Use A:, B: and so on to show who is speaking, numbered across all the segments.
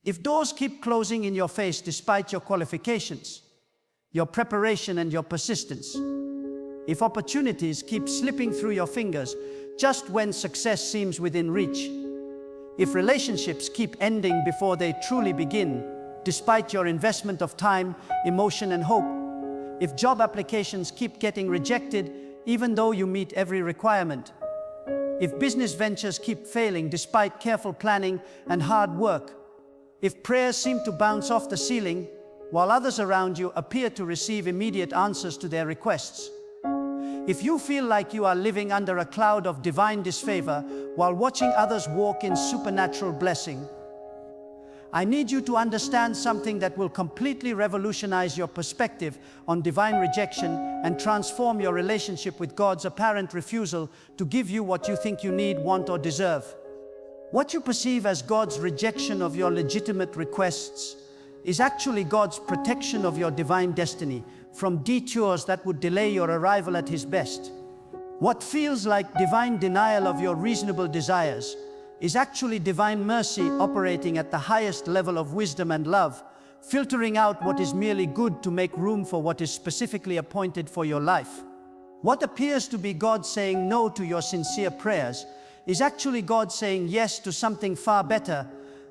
A: If doors keep closing in your face despite your qualifications, your preparation and your persistence, if opportunities keep slipping through your fingers just when success seems within reach, if relationships keep ending before they truly begin, despite your investment of time, emotion and hope, if job applications keep getting rejected even though you meet every requirement, if business ventures keep failing despite careful planning and hard work, if prayers seem to bounce off the ceiling while others around you appear to receive immediate answers to their requests, if you feel like you are living under a cloud of divine disfavor while watching others walk in supernatural blessing, I need you to understand something that will completely revolutionize your perspective on divine rejection and transform your relationship with God's apparent refusal to give you what you think you need, want, or deserve. What you perceive as God's rejection of your legitimate requests is actually God's protection of your divine destiny from detours that would delay your arrival at His best. What feels like divine denial of your reasonable desires is actually divine mercy operating at the highest level of wisdom and love, filtering out what is merely good to make room for what is specifically appointed for your life. What appears to be God saying no to your sincere prayers is actually God saying yes to something far better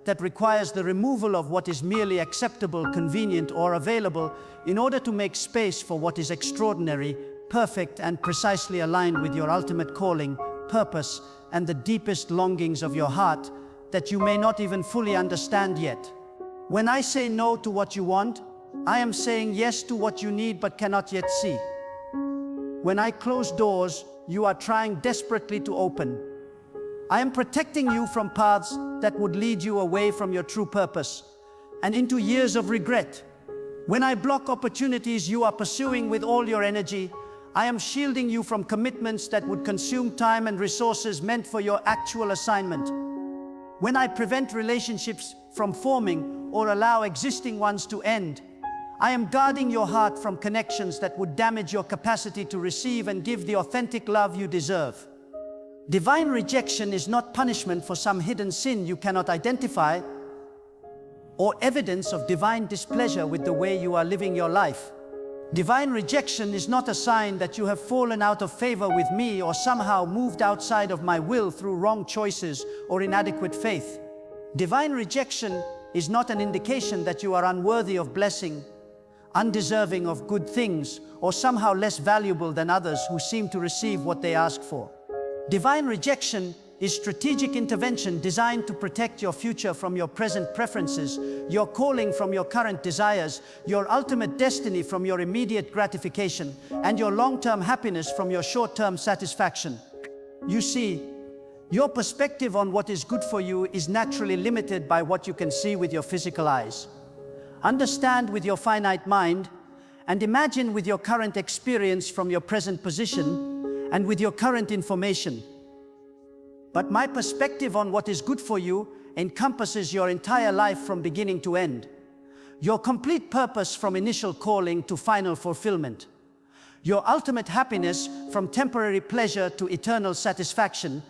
A: that requires the removal of what is merely acceptable, convenient, or available in order to make space for what is extraordinary, perfect, and precisely aligned with your ultimate calling, purpose, and the deepest longings of your heart that you may not even fully understand yet. When I say no to what you want, I am saying yes to what you need but cannot yet see. When I close doors you are trying desperately to open, I am protecting you from paths that would lead you away from your true purpose and into years of regret. When I block opportunities you are pursuing with all your energy, I am shielding you from commitments that would consume time and resources meant for your actual assignment. When I prevent relationships from forming or allow existing ones to end, I am guarding your heart from connections that would damage your capacity to receive and give the authentic love you deserve. Divine rejection is not punishment for some hidden sin you cannot identify, or evidence of divine displeasure with the way you are living your life. Divine rejection is not a sign that you have fallen out of favor with me or somehow moved outside of my will through wrong choices or inadequate faith. Divine rejection is not an indication that you are unworthy of blessing, undeserving of good things, or somehow less valuable than others who seem to receive what they ask for. Divine rejection is strategic intervention designed to protect your future from your present preferences, your calling from your current desires, your ultimate destiny from your immediate gratification, and your long-term happiness from your short-term satisfaction. You see, your perspective on what is good for you is naturally limited by what you can see with your physical eyes. Understand with your finite mind, and imagine with your current experience from your present position and with your current information. But my perspective on what is good for you encompasses your entire life from beginning to end, your complete purpose from initial calling to final fulfillment, your ultimate happiness from temporary pleasure to eternal satisfaction,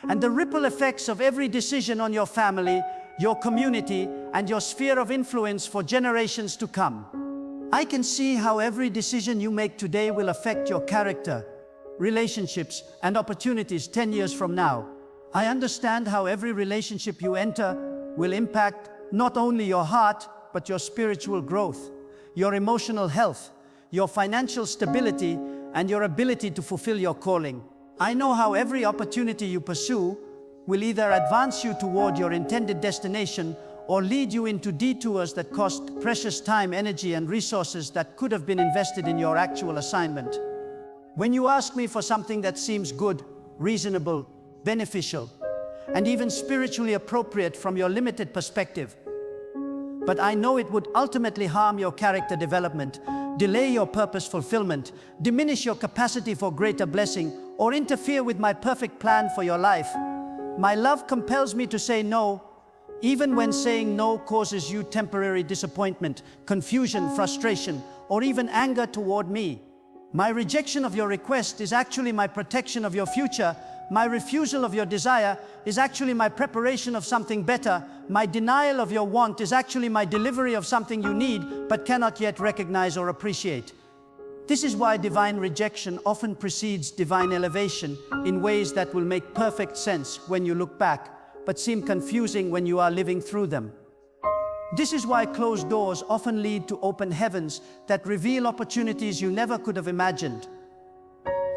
A: and the ripple effects of every decision on your family, your community, and your sphere of influence for generations to come. I can see how every decision you make today will affect your character, relationships, and opportunities 10 years from now. I understand how every relationship you enter will impact not only your heart, but your spiritual growth, your emotional health, your financial stability, and your ability to fulfill your calling. I know how every opportunity you pursue will either advance you toward your intended destination or lead you into detours that cost precious time, energy, and resources that could have been invested in your actual assignment. When you ask me for something that seems good, reasonable, beneficial, and even spiritually appropriate from your limited perspective, but I know it would ultimately harm your character development, delay your purpose fulfillment, diminish your capacity for greater blessing, or interfere with my perfect plan for your life, my love compels me to say no, even when saying no causes you temporary disappointment, confusion, frustration, or even anger toward me. My rejection of your request is actually my protection of your future My refusal of your desire is actually my preparation of something better. My denial of your want is actually my delivery of something you need but cannot yet recognize or appreciate. This is why divine rejection often precedes divine elevation in ways that will make perfect sense when you look back, but seem confusing when you are living through them. This is why closed doors often lead to open heavens that reveal opportunities you never could have imagined.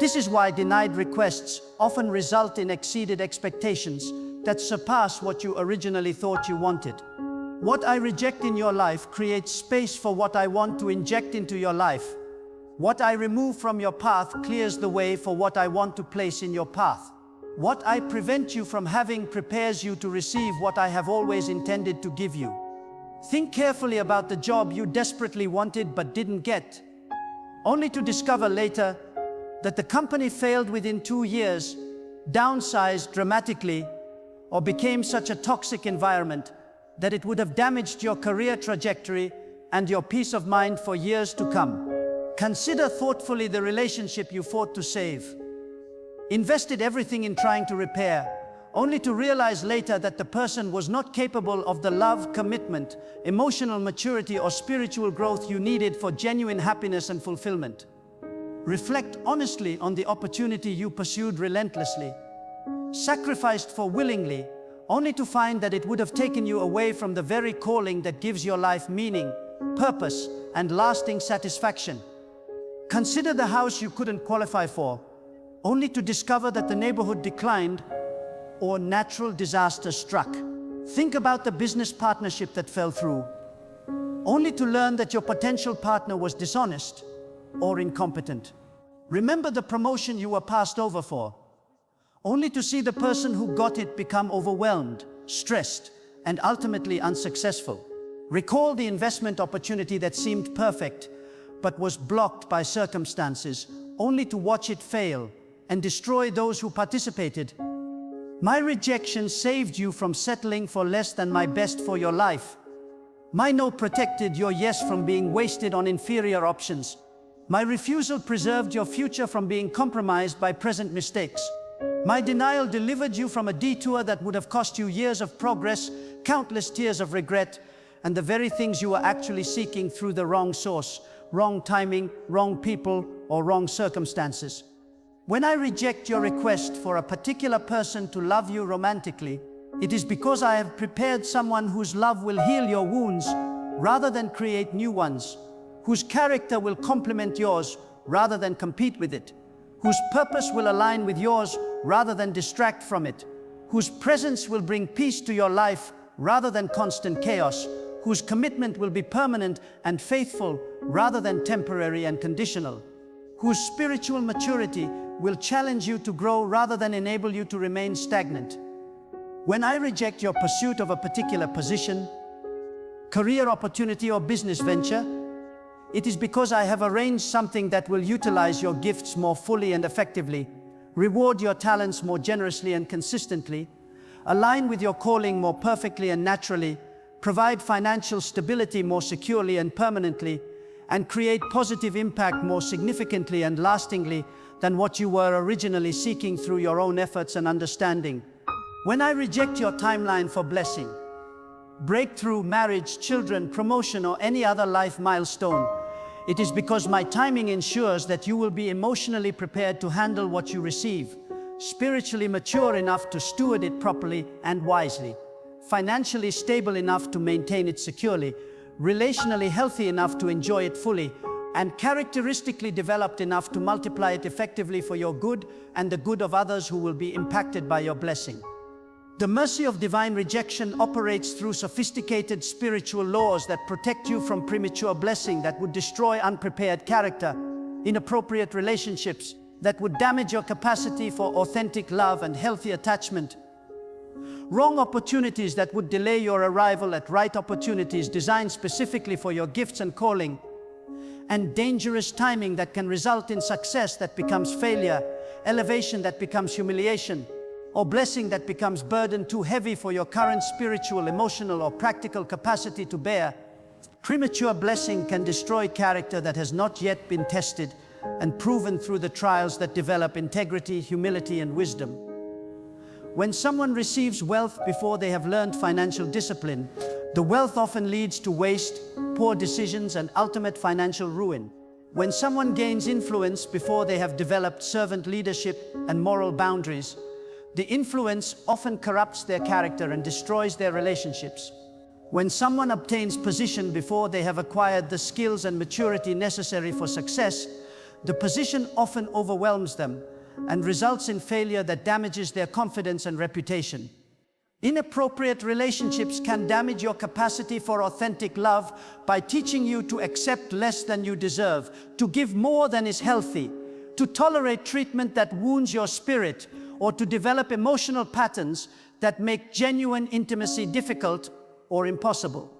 A: This is why denied requests often result in exceeded expectations that surpass what you originally thought you wanted. What I reject in your life creates space for what I want to inject into your life. What I remove from your path clears the way for what I want to place in your path. What I prevent you from having prepares you to receive what I have always intended to give you. Think carefully about the job you desperately wanted but didn't get, only to discover later that the company failed within 2 years, downsized dramatically, or became such a toxic environment that it would have damaged your career trajectory and your peace of mind for years to come. Consider thoughtfully the relationship you fought to save, invested everything in trying to repair, only to realize later that the person was not capable of the love, commitment, emotional maturity, or spiritual growth you needed for genuine happiness and fulfillment. Reflect honestly on the opportunity you pursued relentlessly, sacrificed for willingly, only to find that it would have taken you away from the very calling that gives your life meaning, purpose, and lasting satisfaction. Consider the house you couldn't qualify for, only to discover that the neighborhood declined or natural disaster struck. Think about the business partnership that fell through, only to learn that your potential partner was dishonest or incompetent. Remember the promotion you were passed over for, only to see the person who got it become overwhelmed, stressed, and ultimately unsuccessful. Recall the investment opportunity that seemed perfect, but was blocked by circumstances, only to watch it fail and destroy those who participated. My rejection saved you from settling for less than my best for your life. My no protected your yes from being wasted on inferior options. My refusal preserved your future from being compromised by present mistakes. My denial delivered you from a detour that would have cost you years of progress, countless tears of regret, and the very things you were actually seeking through the wrong source, wrong timing, wrong people, or wrong circumstances. When I reject your request for a particular person to love you romantically, it is because I have prepared someone whose love will heal your wounds rather than create new ones, whose character will complement yours rather than compete with it, whose purpose will align with yours rather than distract from it, whose presence will bring peace to your life rather than constant chaos, whose commitment will be permanent and faithful rather than temporary and conditional, whose spiritual maturity will challenge you to grow rather than enable you to remain stagnant. When I reject your pursuit of a particular position, career opportunity, or business venture, it is because I have arranged something that will utilize your gifts more fully and effectively, reward your talents more generously and consistently, align with your calling more perfectly and naturally, provide financial stability more securely and permanently, and create positive impact more significantly and lastingly than what you were originally seeking through your own efforts and understanding. When I reject your timeline for blessing, breakthrough, marriage, children, promotion, or any other life milestone, it is because my timing ensures that you will be emotionally prepared to handle what you receive, spiritually mature enough to steward it properly and wisely, financially stable enough to maintain it securely, relationally healthy enough to enjoy it fully, and characteristically developed enough to multiply it effectively for your good and the good of others who will be impacted by your blessing. The mercy of divine rejection operates through sophisticated spiritual laws that protect you from premature blessing that would destroy unprepared character, inappropriate relationships that would damage your capacity for authentic love and healthy attachment, wrong opportunities that would delay your arrival at right opportunities designed specifically for your gifts and calling, and dangerous timing that can result in success that becomes failure, elevation that becomes humiliation, or blessing that becomes burden too heavy for your current spiritual, emotional, or practical capacity to bear. Premature blessing can destroy character that has not yet been tested and proven through the trials that develop integrity, humility, and wisdom. When someone receives wealth before they have learned financial discipline, the wealth often leads to waste, poor decisions, and ultimate financial ruin. When someone gains influence before they have developed servant leadership and moral boundaries, the influence often corrupts their character and destroys their relationships. When someone obtains position before they have acquired the skills and maturity necessary for success, the position often overwhelms them and results in failure that damages their confidence and reputation. Inappropriate relationships can damage your capacity for authentic love by teaching you to accept less than you deserve, to give more than is healthy, to tolerate treatment that wounds your spirit, or to develop emotional patterns that make genuine intimacy difficult or impossible.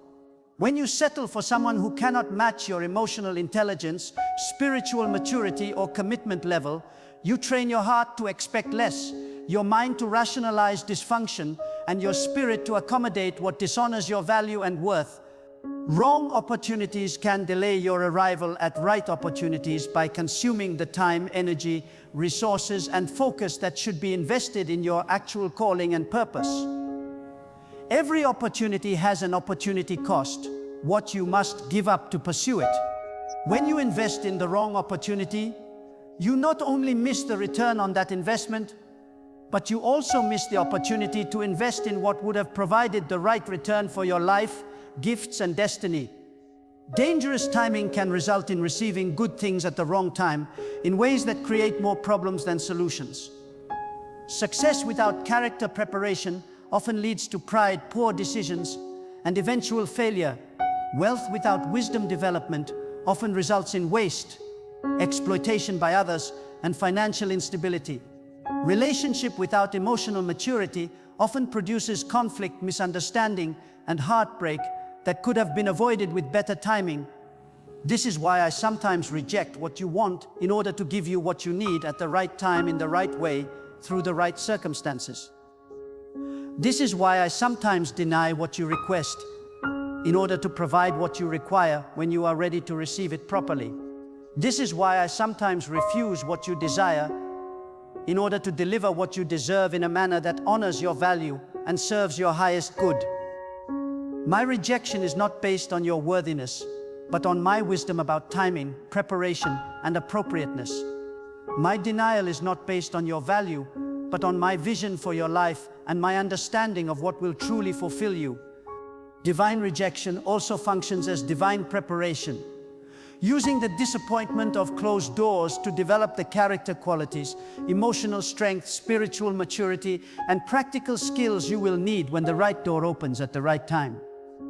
A: When you settle for someone who cannot match your emotional intelligence, spiritual maturity, or commitment level, you train your heart to expect less, your mind to rationalize dysfunction, and your spirit to accommodate what dishonors your value and worth. Wrong opportunities can delay your arrival at right opportunities by consuming the time, energy, resources, and focus that should be invested in your actual calling and purpose. Every opportunity has an opportunity cost, what you must give up to pursue it. When you invest in the wrong opportunity, you not only miss the return on that investment, but you also miss the opportunity to invest in what would have provided the right return for your life, gifts, and destiny. Dangerous timing can result in receiving good things at the wrong time in ways that create more problems than solutions. Success without character preparation often leads to pride, poor decisions, and eventual failure. Wealth without wisdom development often results in waste, exploitation by others, and financial instability. Relationship without emotional maturity often produces conflict, misunderstanding, and heartbreak that could have been avoided with better timing. This is why I sometimes reject what you want in order to give you what you need at the right time, in the right way, through the right circumstances. This is why I sometimes deny what you request in order to provide what you require when you are ready to receive it properly. This is why I sometimes refuse what you desire in order to deliver what you deserve in a manner that honors your value and serves your highest good. My rejection is not based on your worthiness, but on my wisdom about timing, preparation, and appropriateness. My denial is not based on your value, but on my vision for your life and my understanding of what will truly fulfill you. Divine rejection also functions as divine preparation, using the disappointment of closed doors to develop the character qualities, emotional strength, spiritual maturity, and practical skills you will need when the right door opens at the right time.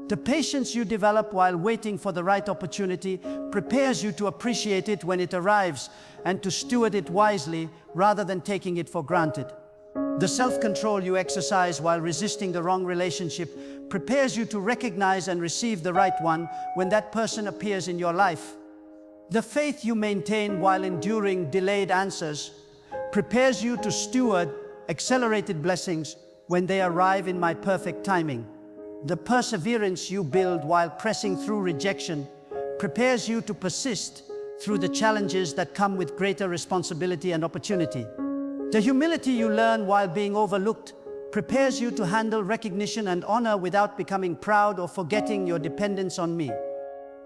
A: The patience you develop while waiting for the right opportunity prepares you to appreciate it when it arrives and to steward it wisely rather than taking it for granted. The self-control you exercise while resisting the wrong relationship prepares you to recognize and receive the right one when that person appears in your life. The faith you maintain while enduring delayed answers prepares you to steward accelerated blessings when they arrive in my perfect timing. The perseverance you build while pressing through rejection prepares you to persist through the challenges that come with greater responsibility and opportunity. The humility you learn while being overlooked prepares you to handle recognition and honor without becoming proud or forgetting your dependence on me.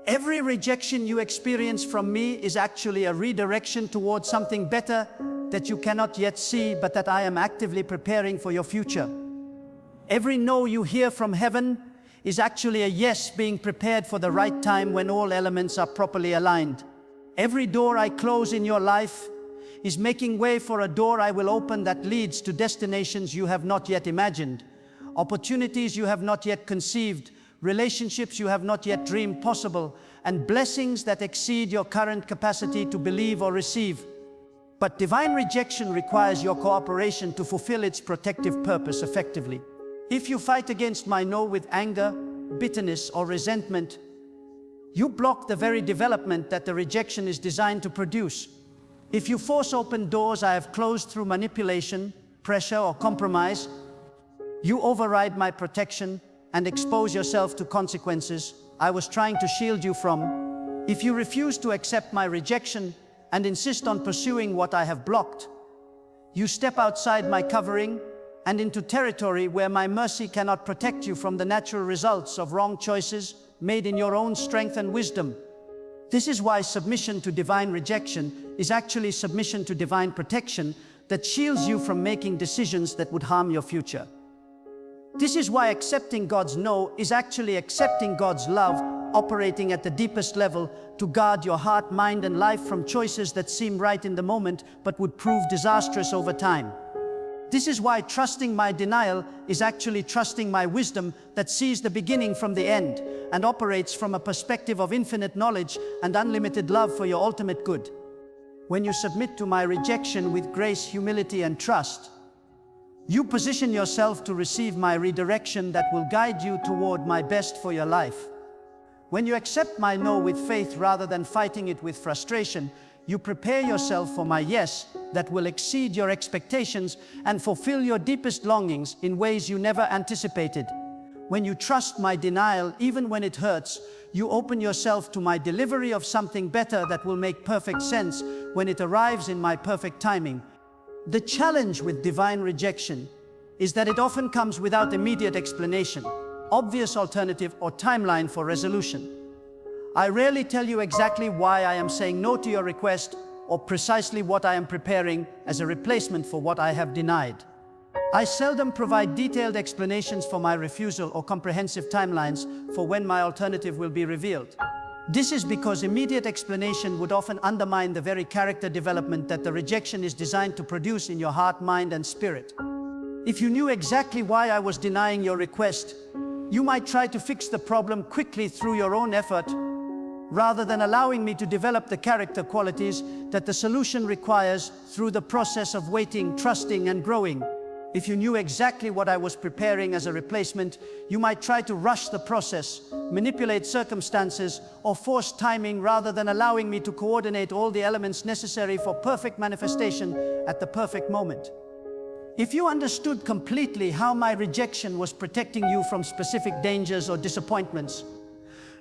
A: Every rejection you experience from me is actually a redirection towards something better that you cannot yet see, but that I am actively preparing for your future. Every no you hear from heaven is actually a yes being prepared for the right time when all elements are properly aligned. Every door I close in your life is making way for a door I will open that leads to destinations you have not yet imagined, opportunities you have not yet conceived, relationships you have not yet dreamed possible, and blessings that exceed your current capacity to believe or receive. But divine rejection requires your cooperation to fulfill its protective purpose effectively. If you fight against my no with anger, bitterness, or resentment, you block the very development that the rejection is designed to produce. If you force open doors I have closed through manipulation, pressure, or compromise, you override my protection and expose yourself to consequences I was trying to shield you from. If you refuse to accept my rejection and insist on pursuing what I have blocked, you step outside my covering and into territory where my mercy cannot protect you from the natural results of wrong choices made in your own strength and wisdom. This is why submission to divine rejection is actually submission to divine protection that shields you from making decisions that would harm your future. This is why accepting God's no is actually accepting God's love, operating at the deepest level to guard your heart, mind, and life from choices that seem right in the moment but would prove disastrous over time. This is why trusting my denial is actually trusting my wisdom that sees the beginning from the end and operates from a perspective of infinite knowledge and unlimited love for your ultimate good. When you submit to my rejection with grace, humility, and trust, you position yourself to receive my redirection that will guide you toward my best for your life. When you accept my no with faith rather than fighting it with frustration, you prepare yourself for my yes that will exceed your expectations and fulfill your deepest longings in ways you never anticipated. When you trust my denial, even when it hurts, you open yourself to my delivery of something better that will make perfect sense when it arrives in my perfect timing. The challenge with divine rejection is that it often comes without immediate explanation, obvious alternative, or timeline for resolution. I rarely tell you exactly why I am saying no to your request or precisely what I am preparing as a replacement for what I have denied. I seldom provide detailed explanations for my refusal or comprehensive timelines for when my alternative will be revealed. This is because immediate explanation would often undermine the very character development that the rejection is designed to produce in your heart, mind, and spirit. If you knew exactly why I was denying your request, you might try to fix the problem quickly through your own effort, rather than allowing me to develop the character qualities that the solution requires through the process of waiting, trusting, and growing. If you knew exactly what I was preparing as a replacement, you might try to rush the process, manipulate circumstances, or force timing rather than allowing me to coordinate all the elements necessary for perfect manifestation at the perfect moment. If you understood completely how my rejection was protecting you from specific dangers or disappointments,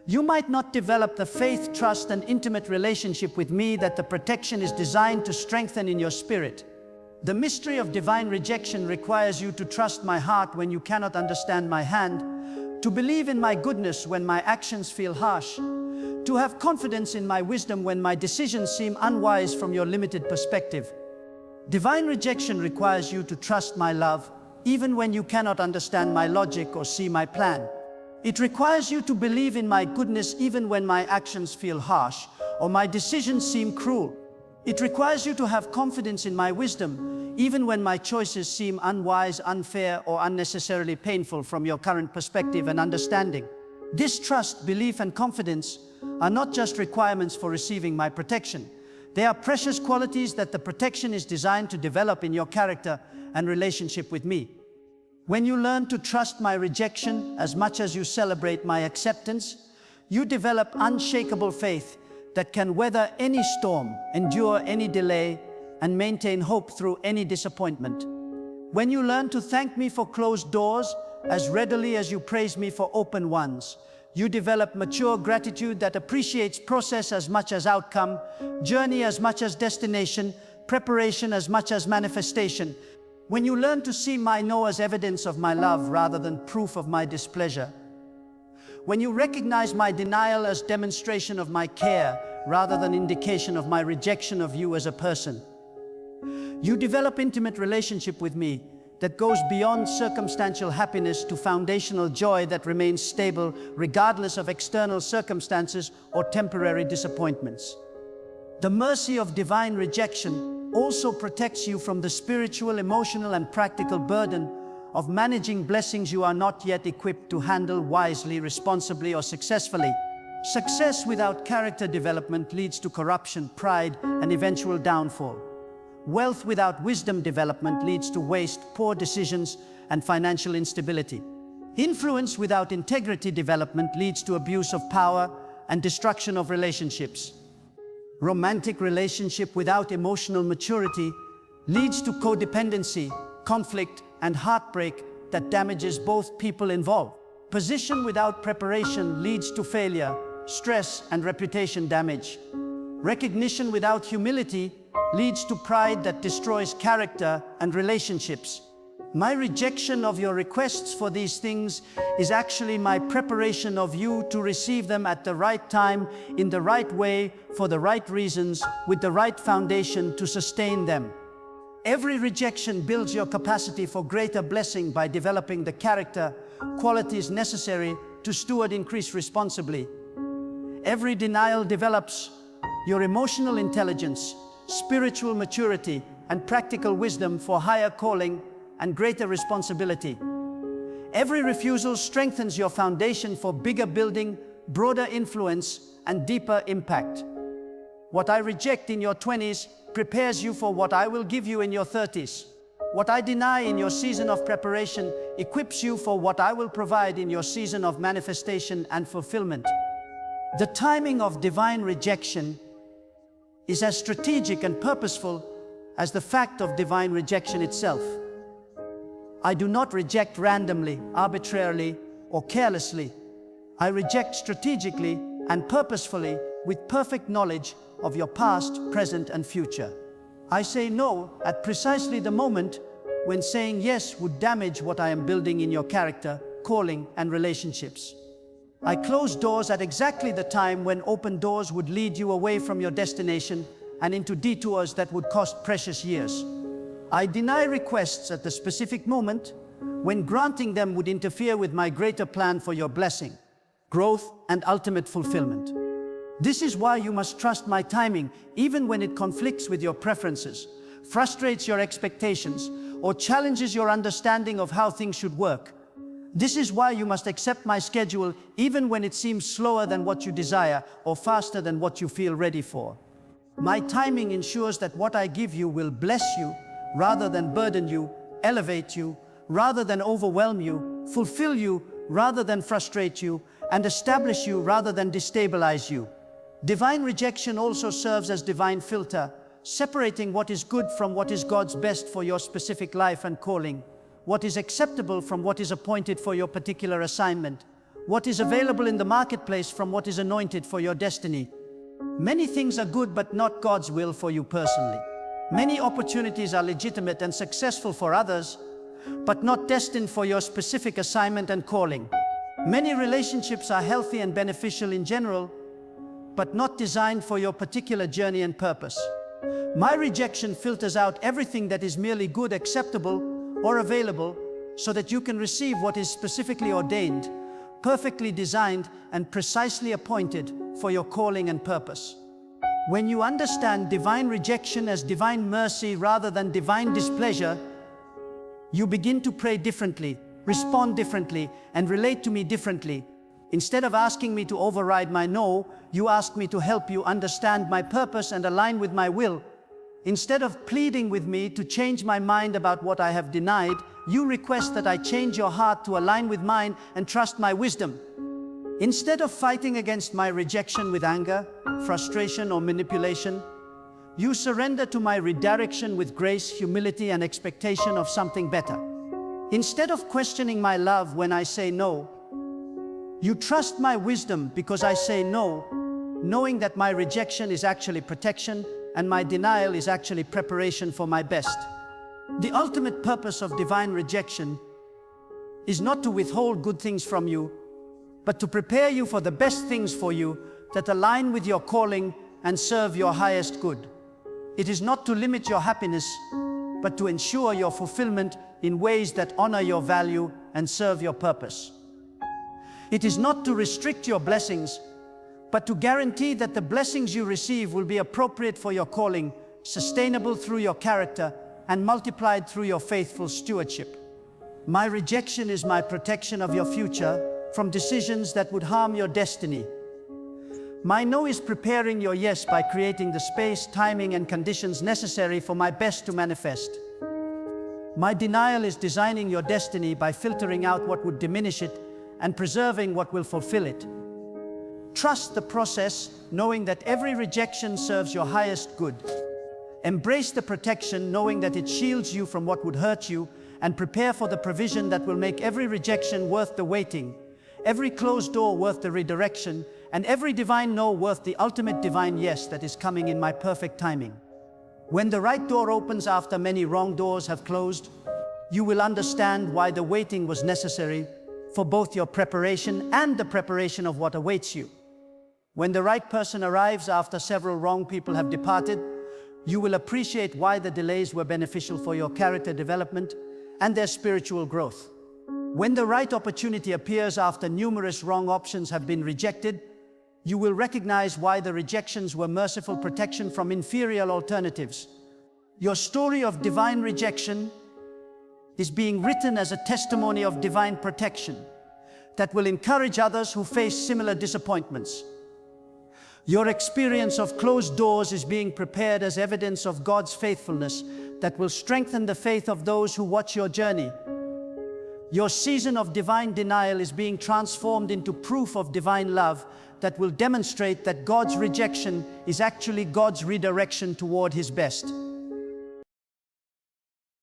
A: you might not develop the faith, trust, and intimate relationship with me that the protection is designed to strengthen in your spirit. The mystery of divine rejection requires you to trust my heart when you cannot understand my hand, to believe in my goodness when my actions feel harsh, to have confidence in my wisdom when my decisions seem unwise from your limited perspective. Divine rejection requires you to trust my love, even when you cannot understand my logic or see my plan. It requires you to believe in my goodness even when my actions feel harsh or my decisions seem cruel. It requires you to have confidence in my wisdom even when my choices seem unwise, unfair, or unnecessarily painful from your current perspective and understanding. This trust, belief, and confidence are not just requirements for receiving my protection. They are precious qualities that the protection is designed to develop in your character and relationship with me. When you learn to trust my rejection as much as you celebrate my acceptance, you develop unshakable faith that can weather any storm, endure any delay, and maintain hope through any disappointment. When you learn to thank me for closed doors as readily as you praise me for open ones, you develop mature gratitude that appreciates process as much as outcome, journey as much as destination, preparation as much as manifestation. When you learn to see my no as evidence of my love rather than proof of my displeasure. When you recognize my denial as demonstration of my care rather than indication of my rejection of you as a person. You develop intimate relationship with me that goes beyond circumstantial happiness to foundational joy that remains stable regardless of external circumstances or temporary disappointments. The mercy of divine rejection also protects you from the spiritual, emotional, and practical burden of managing blessings you are not yet equipped to handle wisely, responsibly, or successfully. Success without character development leads to corruption, pride, and eventual downfall. Wealth without wisdom development leads to waste, poor decisions, and financial instability. Influence without integrity development leads to abuse of power and destruction of relationships. Romantic relationship without emotional maturity leads to codependency, conflict, and heartbreak that damages both people involved. Position without preparation leads to failure, stress, and reputation damage. Recognition without humility leads to pride that destroys character and relationships. My rejection of your requests for these things is actually my preparation of you to receive them at the right time, in the right way, for the right reasons, with the right foundation to sustain them. Every rejection builds your capacity for greater blessing by developing the character, qualities necessary to steward increase responsibly. Every denial develops your emotional intelligence, spiritual maturity, and practical wisdom for higher calling and greater responsibility. Every refusal strengthens your foundation for bigger building, broader influence, and deeper impact. What I reject in your 20s prepares you for what I will give you in your 30s. What I deny in your season of preparation equips you for what I will provide in your season of manifestation and fulfillment. The timing of divine rejection is as strategic and purposeful as the fact of divine rejection itself. I do not reject randomly, arbitrarily, or carelessly. I reject strategically and purposefully with perfect knowledge of your past, present, and future. I say no at precisely the moment when saying yes would damage what I am building in your character, calling, and relationships. I close doors at exactly the time when open doors would lead you away from your destination and into detours that would cost precious years. I deny requests at the specific moment when granting them would interfere with my greater plan for your blessing, growth, and ultimate fulfillment. This is why you must trust my timing, even when it conflicts with your preferences, frustrates your expectations, or challenges your understanding of how things should work. This is why you must accept my schedule, even when it seems slower than what you desire or faster than what you feel ready for. My timing ensures that what I give you will bless you rather than burden you, elevate you rather than overwhelm you, fulfill you rather than frustrate you, and establish you rather than destabilize you. Divine rejection also serves as divine filter, separating what is good from what is God's best for your specific life and calling, what is acceptable from what is appointed for your particular assignment, what is available in the marketplace from what is anointed for your destiny. Many things are good but not God's will for you personally. Many opportunities are legitimate and successful for others, but not destined for your specific assignment and calling. Many relationships are healthy and beneficial in general, but not designed for your particular journey and purpose. My rejection filters out everything that is merely good, acceptable, or available, so that you can receive what is specifically ordained, perfectly designed, and precisely appointed for your calling and purpose. When you understand divine rejection as divine mercy rather than divine displeasure, you begin to pray differently, respond differently, and relate to me differently. Instead of asking me to override my no, you ask me to help you understand my purpose and align with my will. Instead of pleading with me to change my mind about what I have denied, you request that I change your heart to align with mine and trust my wisdom. Instead of fighting against my rejection with anger, frustration, or manipulation, you surrender to my redirection with grace, humility, and expectation of something better. Instead of questioning my love when I say no, you trust my wisdom because I say no, knowing that my rejection is actually protection and my denial is actually preparation for my best. The ultimate purpose of divine rejection is not to withhold good things from you, but to prepare you for the best things for you that align with your calling and serve your highest good. It is not to limit your happiness, but to ensure your fulfillment in ways that honor your value and serve your purpose. It is not to restrict your blessings, but to guarantee that the blessings you receive will be appropriate for your calling, sustainable through your character, and multiplied through your faithful stewardship. My rejection is my protection of your future from decisions that would harm your destiny. My no is preparing your yes by creating the space, timing, and conditions necessary for my best to manifest. My denial is designing your destiny by filtering out what would diminish it and preserving what will fulfill it. Trust the process, knowing that every rejection serves your highest good. Embrace the protection, knowing that it shields you from what would hurt you, and prepare for the provision that will make every rejection worth the waiting, every closed door worth the redirection, and every divine no worth the ultimate divine yes that is coming in my perfect timing. When the right door opens after many wrong doors have closed, You will understand why the waiting was necessary for both your preparation and the preparation of what awaits you. When the right person arrives after several wrong people have departed, you will appreciate why the delays were beneficial for your character development and their spiritual growth. When the right opportunity appears after numerous wrong options have been rejected, you will recognize why the rejections were merciful protection from inferior alternatives. Your story of divine rejection is being written as a testimony of divine protection that will encourage others who face similar disappointments. Your experience of closed doors is being prepared as evidence of God's faithfulness that will strengthen the faith of those who watch your journey. Your season of divine denial is being transformed into proof of divine love that will demonstrate that God's rejection is actually God's redirection toward His best.